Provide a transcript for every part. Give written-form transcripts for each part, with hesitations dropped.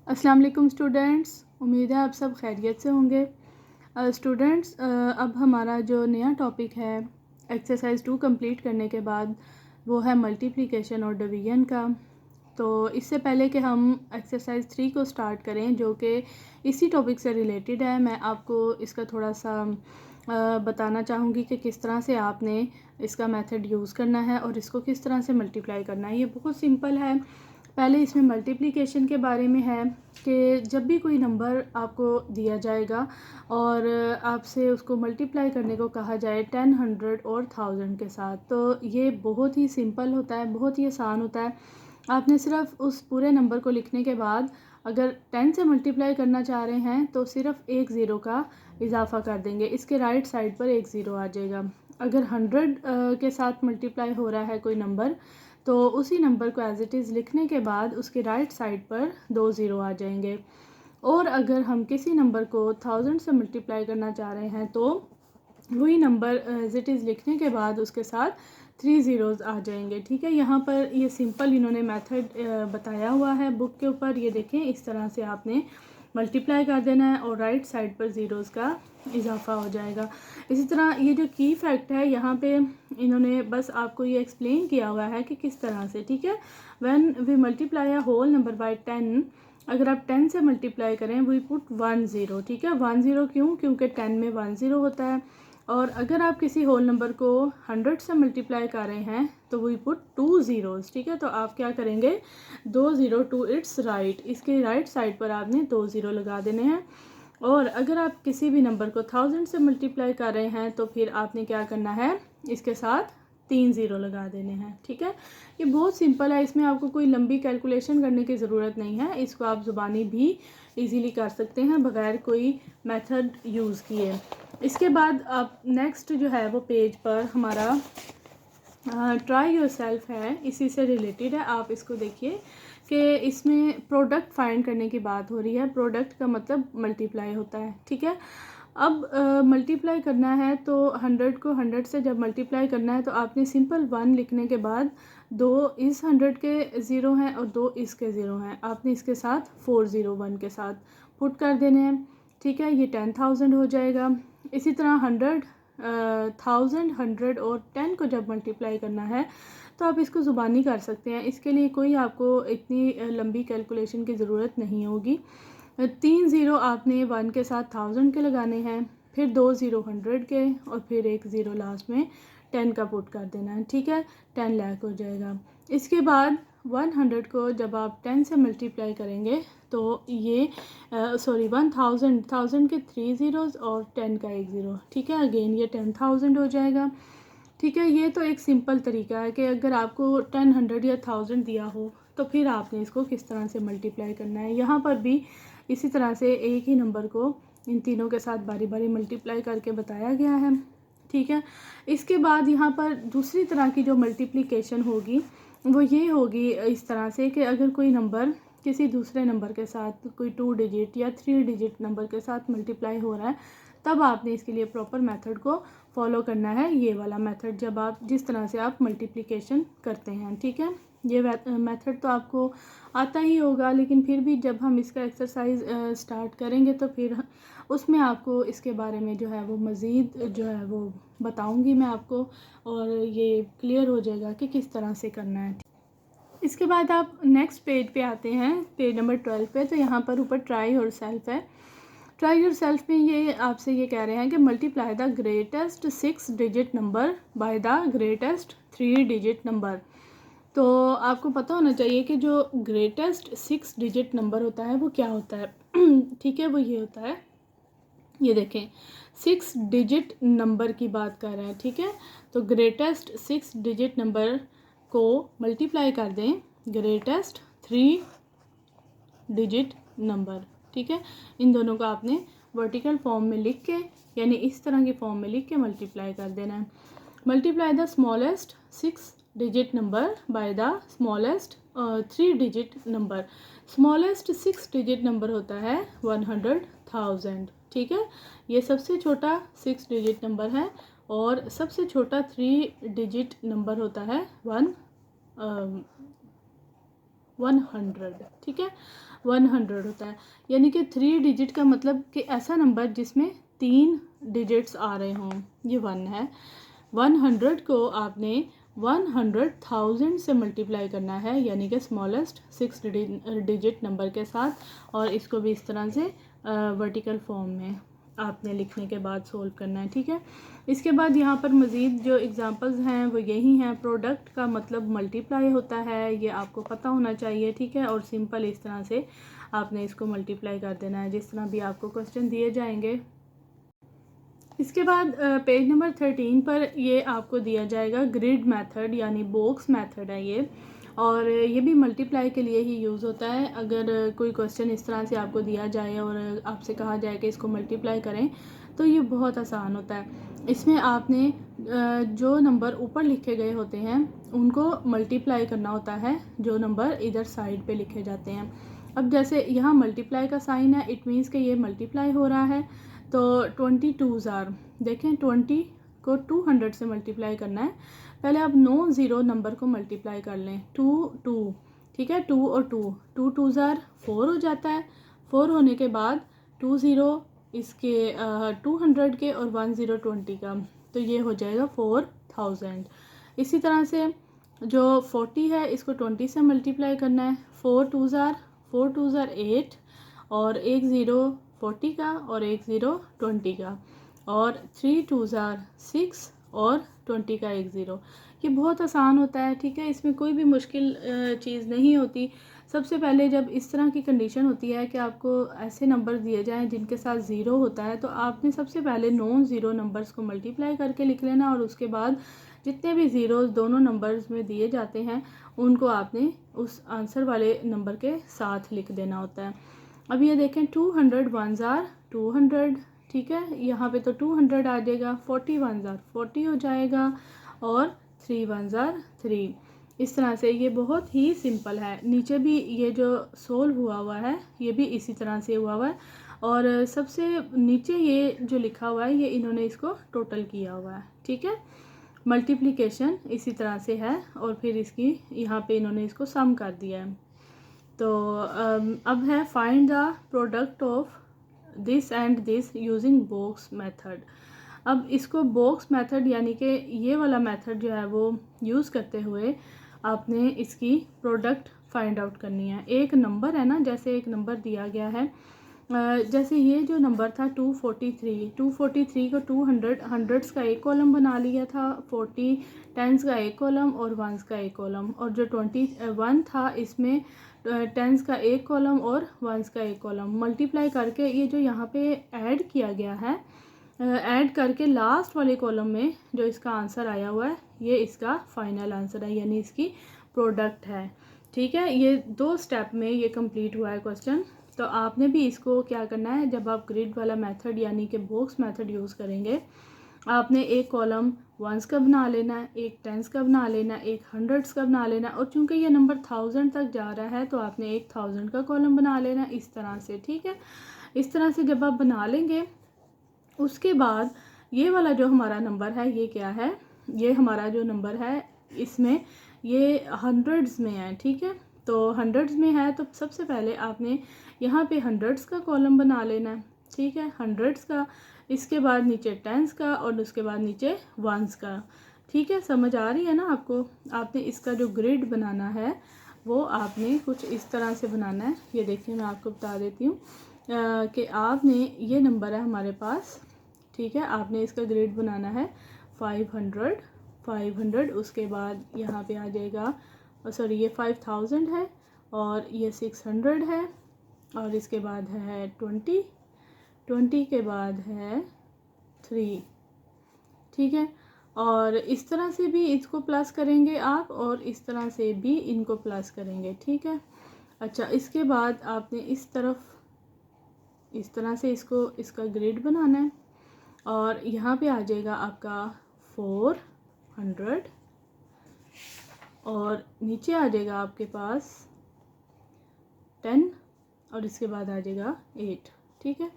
अस्सलाम वालेकुम स्टूडेंट्स, उम्मीद है आप सब खैरियत से होंगे। स्टूडेंट्स, अब हमारा जो नया टॉपिक है एक्सरसाइज 2 कंप्लीट करने के बाद वो है मल्टीप्लिकेशन और डिवीजन का। तो इससे पहले कि हम एक्सरसाइज 3 को स्टार्ट करें जो कि इसी टॉपिक से रिलेटेड है, मैं आपको इसका थोड़ा सा बताना चाहूँगी कि किस तरह से आपने इसका मेथड यूज़ करना है और इसको किस तरह से मल्टीप्लाई करना है। ये बहुत सिंपल है। पहले इसमें मल्टीप्लिकेशन के बारे में है कि जब भी कोई नंबर आपको दिया जाएगा और आपसे उसको मल्टीप्लाई करने को कहा जाए 10, 100 और 1000 के साथ, तो ये बहुत ही सिंपल होता है, बहुत ही आसान होता है। आपने सिर्फ उस पूरे नंबर को लिखने के बाद अगर 10 से मल्टीप्लाई करना चाह रहे हैं तो सिर्फ एक ज़ीरो का इजाफा कर देंगे, इसके राइट साइड पर एक ज़ीरो आ जाएगा। अगर 100 के साथ मल्टीप्लाई हो रहा है कोई नंबर तो उसी नंबर को एज इट इज़ लिखने के बाद उसके राइट साइड पर दो ज़ीरो आ जाएंगे। और अगर हम किसी नंबर को 1000 से मल्टीप्लाई करना चाह रहे हैं तो वही नंबर एज इट इज़ लिखने के बाद उसके साथ 3 ज़ीरोज़ आ जाएंगे। ठीक है, यहाँ पर ये सिंपल इन्होंने मेथड बताया हुआ है बुक के ऊपर। ये देखें, इस तरह से आपने मल्टीप्लाई कर देना है और राइट साइड पर ज़ीरोज़ का इजाफा हो जाएगा। इसी तरह ये जो की फैक्ट है यहाँ पे इन्होंने बस आपको ये एक्सप्लेन किया हुआ है कि किस तरह से। ठीक है, when we multiply a whole number by 10, अगर आप 10 से मल्टीप्लाई करें वी पुट 1 ज़ीरो। ठीक है, 1 ज़ीरो क्यों? क्योंकि 10 में 1 ज़ीरो होता है। और अगर आप किसी होल नंबर को 100 से मल्टीप्लाई कर रहे हैं तो वी पुट 2 ज़ीरोज़। ठीक है, तो आप क्या करेंगे, 2 ज़ीरो टू इट्स राइट, इसके राइट साइड पर आपने 2 ज़ीरो लगा देने हैं। और अगर आप किसी भी नंबर को 1000 से मल्टीप्लाई कर रहे हैं तो फिर आपने क्या करना है, इसके साथ 3 ज़ीरो लगा देने हैं। ठीक है, ये बहुत सिंपल है, इसमें आपको कोई लंबी कैलकुलेशन करने की ज़रूरत नहीं है। इसको आप ज़ुबानी भी इजीली कर सकते हैं बगैर कोई मेथड यूज़ किए। इसके बाद आप नेक्स्ट जो है वो पेज पर हमारा ट्राई योर सेल्फ है, इसी से रिलेटेड है। आप इसको देखिए कि इसमें प्रोडक्ट फाइंड करने की बात हो रही है। प्रोडक्ट का मतलब मल्टीप्लाई होता है। ठीक है, अब मल्टीप्लाई करना है तो 100 को 100 से जब मल्टीप्लाई करना है तो आपने सिंपल 1 लिखने के बाद दो इस 100 के ज़ीरो हैं और दो इसके ज़ीरो हैं, आपने इसके साथ 401 के साथ पुट कर देने हैं। ठीक है, ये 10,000 हो जाएगा। इसी तरह 100, 1000, 100 और 10 को जब मल्टीप्लाई करना है तो आप इसको ज़ुबानी कर सकते हैं। इसके लिए कोई आपको इतनी लंबी कैलकुलेशन की ज़रूरत नहीं होगी। 3 ज़ीरो आपने 1 के साथ 1000 के लगाने हैं, फिर 2 ज़ीरो 100 के और फिर एक ज़ीरो लास्ट में 10 का पुट कर देना है। ठीक है, 10 लाख हो जाएगा। इसके बाद 100 को जब आप 10 से मल्टीप्लाई करेंगे तो ये 1000 के 3 ज़ीरोज़ और 10 का एक ज़ीरो। ठीक है, अगेन ये 10,000 हो जाएगा। ठीक है, ये तो एक सिंपल तरीका है कि अगर आपको 10, 100 या 1000 दिया हो तो फिर आपने इसको किस तरह से मल्टीप्लाई करना है। यहाँ पर भी इसी तरह से एक ही नंबर को इन तीनों के साथ बारी बारी मल्टीप्लाई करके बताया गया है। ठीक है, इसके बाद यहाँ पर दूसरी तरह की जो मल्टीप्लिकेशन होगी वो ये होगी इस तरह से कि अगर कोई नंबर किसी दूसरे नंबर के साथ कोई 2 डिजिट या 3 डिजिट नंबर के साथ मल्टीप्लाई हो रहा है तब आपने इसके लिए प्रॉपर मेथड को फॉलो करना है, ये वाला मेथड, जब आप जिस तरह से आप मल्टीप्लिकेशन करते हैं। ठीक है, ये मेथड तो आपको आता ही होगा, लेकिन फिर भी जब हम इसका एक्सरसाइज स्टार्ट करेंगे तो फिर उसमें आपको इसके बारे में जो है वो मज़ीद जो है वो बताऊंगी मैं आपको, और ये क्लियर हो जाएगा कि किस तरह से करना है। इसके बाद आप नेक्स्ट पेज पे आते हैं, पेज नंबर 12 पे। तो यहाँ पर ऊपर ट्राई योर सेल्फ है। ट्राई योर सेल्फ में ये आपसे ये कह रहे हैं कि multiply the greatest 6 digit number by the greatest 3 digit number. तो आपको पता होना चाहिए कि जो ग्रेटेस्ट 6 डिजिट नंबर होता है वो क्या होता है। ठीक है, वो ये होता है, ये देखें 6 डिजिट नंबर की बात कर रहे हैं। ठीक है, तो ग्रेटेस्ट 6 डिजिट नंबर को मल्टीप्लाई कर दें ग्रेटेस्ट 3 डिजिट नंबर। ठीक है, इन दोनों को आपने वर्टिकल फॉर्म में लिख के यानी इस तरह की फॉर्म में लिख के मल्टीप्लाई कर देना है। Multiply the smallest 6 digit number by the smallest 3 digit number. Smallest 6 digit number होता है 100,000। ठीक है, ये सबसे छोटा 6 डिजिट नंबर है और सबसे छोटा 3 डिजिट नंबर होता है 1 100, ठीक है, 100 होता है। यानी कि 3 डिजिट का मतलब कि ऐसा नंबर जिसमें 3 डिजिट्स आ रहे हों, ये 1 है। 100 को आपने 100,000 से मल्टीप्लाई करना है, यानी कि स्मॉलेस्ट 6 डिजिट नंबर के साथ, और इसको भी इस तरह से वर्टिकल फॉर्म में आपने लिखने के बाद सोल्व करना है, ठीक है। इसके बाद यहाँ पर मज़ीद जो एग्जांपल्स हैं वो यही हैं। प्रोडक्ट का मतलब मल्टीप्लाई होता है, ये आपको पता होना चाहिए, ठीक है। और सिंपल इस तरह से आपने इसको मल्टीप्लाई कर देना है जिस तरह भी आपको क्वेश्चन दिए जाएंगे। इसके बाद पेज नंबर 13 पर ये आपको दिया जाएगा ग्रिड मेथड, यानी बॉक्स मेथड है ये, और ये भी मल्टीप्लाई के लिए ही यूज़ होता है। अगर कोई क्वेश्चन इस तरह से आपको दिया जाए और आपसे कहा जाए कि इसको मल्टीप्लाई करें, तो ये बहुत आसान होता है। इसमें आपने जो नंबर ऊपर लिखे गए होते हैं उनको मल्टीप्लाई करना होता है, जो नंबर इधर साइड पे लिखे जाते हैं। अब जैसे यहाँ मल्टीप्लाई का साइन है, इट मीन्स कि ये मल्टीप्लाई हो रहा है। तो 22 आर, देखें 20 को 200 से मल्टीप्लाई करना है। पहले आप 9 ज़ीरो नंबर को मल्टीप्लाई कर लें, 2, ठीक है, 2 और 2 2 ज़ार 4 हो जाता है। 4 होने के बाद 2 ज़ीरो इसके 200 के और 1 ज़ीरो 20 का, तो ये हो जाएगा 4000। इसी तरह से जो 40 है इसको 20 से मल्टीप्लाई करना है। 4 2 ज़ार 8, और 1 ज़ीरो 40 का और 1 ज़ीरो 20 का, और 3 2 ज़ार 6 और 20 का 1 ज़ीरो। ये बहुत आसान होता है, ठीक है, इसमें कोई भी मुश्किल चीज़ नहीं होती। सबसे पहले जब इस तरह की कंडीशन होती है कि आपको ऐसे नंबर दिए जाएं जिनके साथ ज़ीरो होता है, तो आपने सबसे पहले नॉन ज़ीरो नंबर्स को मल्टीप्लाई करके लिख लेना, और उसके बाद जितने भी ज़ीरोज़ दोनों नंबर्स में दिए जाते हैं उनको आपने उस आंसर वाले नंबर के साथ लिख देना होता है। अब ये देखें 200 1 ज़ार 200, ठीक है, यहाँ पे तो 200 आ जाएगा। 40 1 ज़ार 40 हो जाएगा, और 3 1 ज़ार 3। इस तरह से ये बहुत ही सिंपल है। नीचे भी ये जो सोल्व हुआ हुआ है ये भी इसी तरह से हुआ हुआ है, और सबसे नीचे ये जो लिखा हुआ है ये इन्होंने इसको टोटल किया हुआ है, ठीक है। मल्टीप्लिकेशन इसी तरह से है, और फिर इसकी यहाँ पे इन्होंने इसको सम कर दिया है। तो अब है find the product of this and this using box method. अब इसको बॉक्स मेथड यानी कि ये वाला मेथड जो है वो यूज़ करते हुए आपने इसकी प्रोडक्ट फाइंड आउट करनी है। एक नंबर है ना, जैसे एक नंबर दिया गया है, जैसे ये जो नंबर था 243 को 200 हंड्रेड्स का एक कॉलम बना लिया था, 40 टेंस का एक कॉलम और वंस का एक कॉलम, और जो 21 था इसमें टेंस का एक कॉलम और वंस का एक कॉलम। मल्टीप्लाई करके ये जो यहाँ पे ऐड किया गया है, ऐड करके लास्ट वाले कॉलम में जो इसका आंसर आया हुआ है ये इसका फाइनल आंसर है, यानी इसकी प्रोडक्ट है, ठीक है। ये 2 स्टेप में ये कंप्लीट हुआ है क्वेश्चन। तो आपने भी इसको क्या करना है, जब आप ग्रिड वाला मेथड यानी कि बॉक्स मेथड यूज़ करेंगे, आपने एक कॉलम वंस का बना लेना है, एक टेंस का बना लेना है, एक हंड्रेड्स का बना लेना है, और चूंकि ये नंबर 1000 तक जा रहा है तो आपने एक 1000 का कॉलम बना लेना है, इस तरह से, ठीक है। इस तरह से जब आप बना लेंगे उसके बाद ये वाला जो हमारा नंबर है ये क्या है, ये हमारा जो नंबर है इसमें ये हंड्रेड्स में है, ठीक है। तो हंड्रेड्स में है तो सबसे पहले आपने यहाँ पे हंड्रेड्स का कॉलम बना लेना है, ठीक है, हंड्रेड्स का, इसके बाद नीचे टेंस का, और उसके बाद नीचे वंस का, ठीक है। समझ आ रही है ना आपको। आपने इसका जो ग्रिड बनाना है वो आपने कुछ इस तरह से बनाना है। ये देखिए मैं आपको बता देती हूँ कि आपने ये नंबर है हमारे पास, ठीक है, आपने इसका ग्रिड बनाना है 500, उसके बाद यहाँ पे आ जाएगा, सॉरी ये 5000 है, और ये 600 है, और इसके बाद है 20 के बाद है 3, ठीक है। और इस तरह से भी इसको प्लस करेंगे आप, और इस तरह से भी इनको प्लस करेंगे, ठीक है। अच्छा, इसके बाद आपने इस तरफ इस तरह से इसका ग्रिड बनाना है, और यहाँ पे आ जाएगा आपका 400, और नीचे आ जाएगा आपके पास 10, और इसके बाद आ जाएगा 8, ठीक है।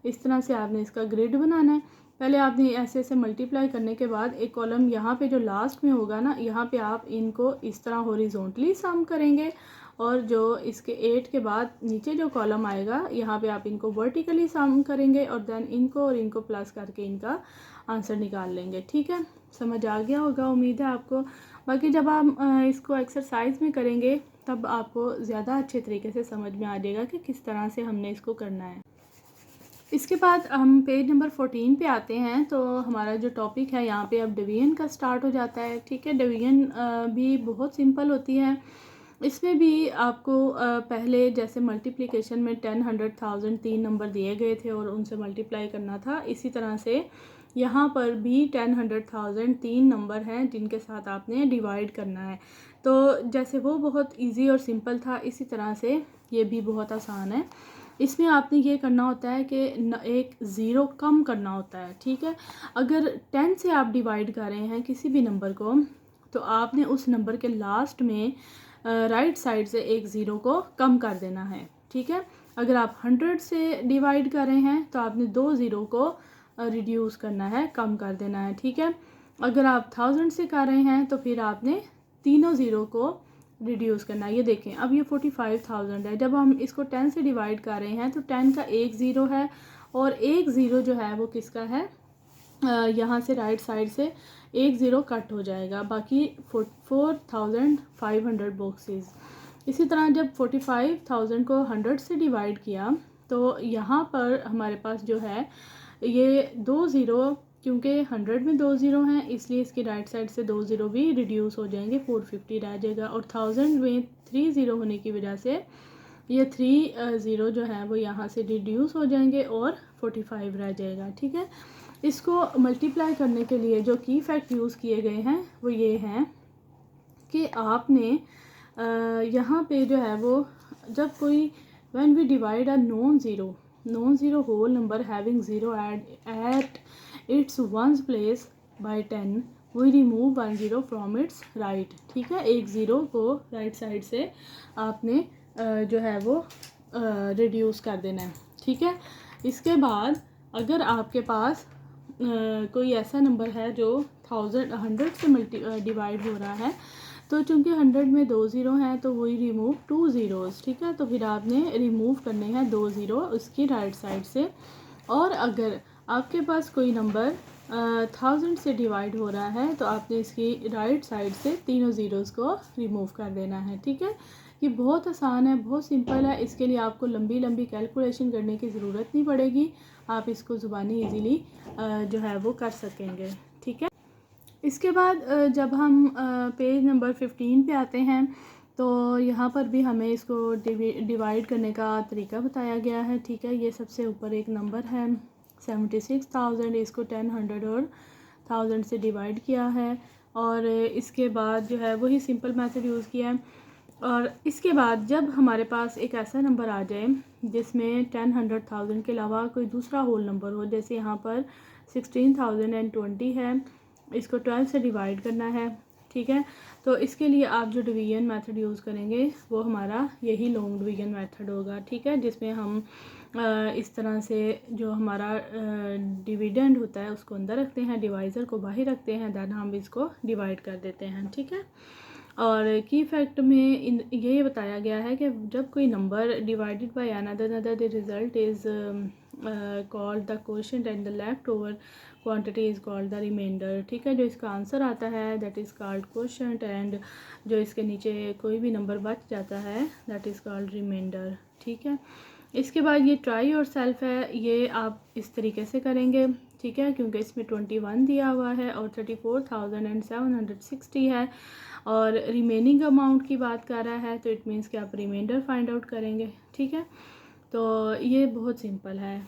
इस तरह से आपने इसका ग्रिड बनाना है। पहले आपने ऐसे ऐसे मल्टीप्लाई करने के बाद एक कॉलम यहाँ पे जो लास्ट में होगा ना, यहाँ पे आप इनको इस तरह हॉरिजॉन्टली सम करेंगे, और जो इसके 8 के बाद नीचे जो कॉलम आएगा यहाँ पे आप इनको वर्टिकली सम करेंगे और देन इनको और इनको प्लस करके इनका आंसर निकाल लेंगे। ठीक है, समझ आ गया होगा उम्मीद है आपको। बाकी जब आप इसको एक्सरसाइज में करेंगे तब आपको ज़्यादा अच्छे तरीके से समझ में आ जाएगा कि किस तरह से हमने इसको करना है। इसके बाद हम पेज नंबर 14 पे आते हैं। तो हमारा जो टॉपिक है यहाँ पे अब डिवीजन का स्टार्ट हो जाता है। ठीक है, डिवीजन भी बहुत सिंपल होती है। इसमें भी आपको पहले जैसे मल्टीप्लिकेशन में 10, 100, 1000 तीन नंबर दिए गए थे और उनसे मल्टीप्लाई करना था, इसी तरह से यहाँ पर भी 10, 100, 1000 तीन नंबर हैं जिनके साथ आपने डिवाइड करना है। तो जैसे वो बहुत इजी और सिंपल था, इसी तरह से ये भी बहुत आसान है। इसमें आपने ये करना होता है कि एक ज़ीरो कम करना होता है। ठीक है, अगर 10 से आप डिवाइड कर रहे हैं किसी भी नंबर को, तो आपने उस नंबर के लास्ट में राइट साइड से एक ज़ीरो को कम कर देना है। ठीक है, अगर आप 100 से डिवाइड कर रहे हैं तो आपने 2 ज़ीरो को रिड्यूस करना है, कम कर देना है। ठीक है, अगर आप 1000 से कर रहे हैं तो फिर आपने तीनों ज़ीरो को रिड्यूस करना है। ये देखें, अब ये 45,000 है। जब हम इसको 10 से डिवाइड कर रहे हैं तो 10 का एक ज़ीरो है और एक ज़ीरो जो है वो किसका है, यहाँ से राइट साइड से एक ज़ीरो कट हो जाएगा, बाकी 4500 बॉक्सेस। इसी तरह जब 45,000 को 100 से डिवाइड किया तो यहाँ पर हमारे पास जो है ये 2 ज़ीरो, क्योंकि 100 में 2 ज़ीरो हैं इसलिए इसकी राइट साइड से 2 ज़ीरो भी रिड्यूस हो जाएंगे, 450 रह जाएगा। और 1000 में 3 ज़ीरो होने की वजह से ये 3 ज़ीरो जो है वो यहाँ से रिड्यूस हो जाएंगे और 45 रह जाएगा। ठीक है, इसको मल्टीप्लाई करने के लिए जो की फैक्ट यूज़ किए गए हैं वो ये हैं कि आपने यहाँ पे जो है वो जब कोई when we divide a non zero whole number having zero at its ones place by 10 we remove 1 zero from its right. ठीक है, एक ज़ीरो को राइट साइड से आपने जो है वो रिड्यूस कर देना है। ठीक है, इसके बाद अगर आपके पास कोई ऐसा नंबर है जो 100 से डिवाइड हो रहा है, तो चूंकि 100 में 2 ज़ीरो हैं तो वही रिमूव 2 ज़ीरोज़। ठीक है, तो फिर आपने रिमूव करने हैं 2 ज़ीरो उसकी राइट साइड से। और अगर आपके पास कोई नंबर 1000 से डिवाइड हो रहा है तो आपने इसकी राइट साइड से तीनों ज़ीरोज़ को रिमूव कर देना है। ठीक है, ये बहुत आसान है, बहुत सिंपल है। इसके लिए आपको लंबी लंबी कैलकुलेशन करने की ज़रूरत नहीं पड़ेगी, आप इसको ज़ुबानी इजीली जो है वो कर सकेंगे। ठीक है, इसके बाद जब हम पेज नंबर 15 पे आते हैं तो यहाँ पर भी हमें इसको डिवाइड करने का तरीका बताया गया है। ठीक है, ये सबसे ऊपर एक नंबर है 76,000, इसको 10, 100 और 1000 से डिवाइड किया है और इसके बाद जो है वही सिंपल मेथड यूज़ किया है। और इसके बाद जब हमारे पास एक ऐसा नंबर आ जाए जिसमें 10, 100, 1000 के अलावा कोई दूसरा होल नंबर हो, जैसे यहाँ पर 16,020 है, इसको 12 से डिवाइड करना है। ठीक है, तो इसके लिए आप जो डिवीजन मेथड यूज़ करेंगे वो हमारा यही लॉन्ग डिवीजन मेथड होगा। ठीक है, जिसमें हम इस तरह से जो हमारा डिविडेंड होता है उसको अंदर रखते हैं, डिवाइज़र को बाहर रखते हैं, दैन हम इसको डिवाइड कर देते हैं। ठीक है, और की फैक्ट में ये बताया गया है कि जब कोई number divided by another the result is called the quotient and the left over quantity is called the remainder. ठीक है, जो इसका आंसर आता है that is called quotient and जो इसके नीचे कोई भी नंबर बच जाता है दैट इज़ कॉल्ड रिमाइंडर। ठीक है, इसके बाद ये ट्राई और सेल्फ है, ये आप इस तरीके से करेंगे। ठीक है, क्योंकि इसमें 21 दिया हुआ है और 34,760 है और रिमेनिंग अमाउंट की बात कर रहा है, तो इट मीन्स कि आप रिमाइंडर फाइंड आउट करेंगे। ठीक है, तो ये बहुत सिंपल है।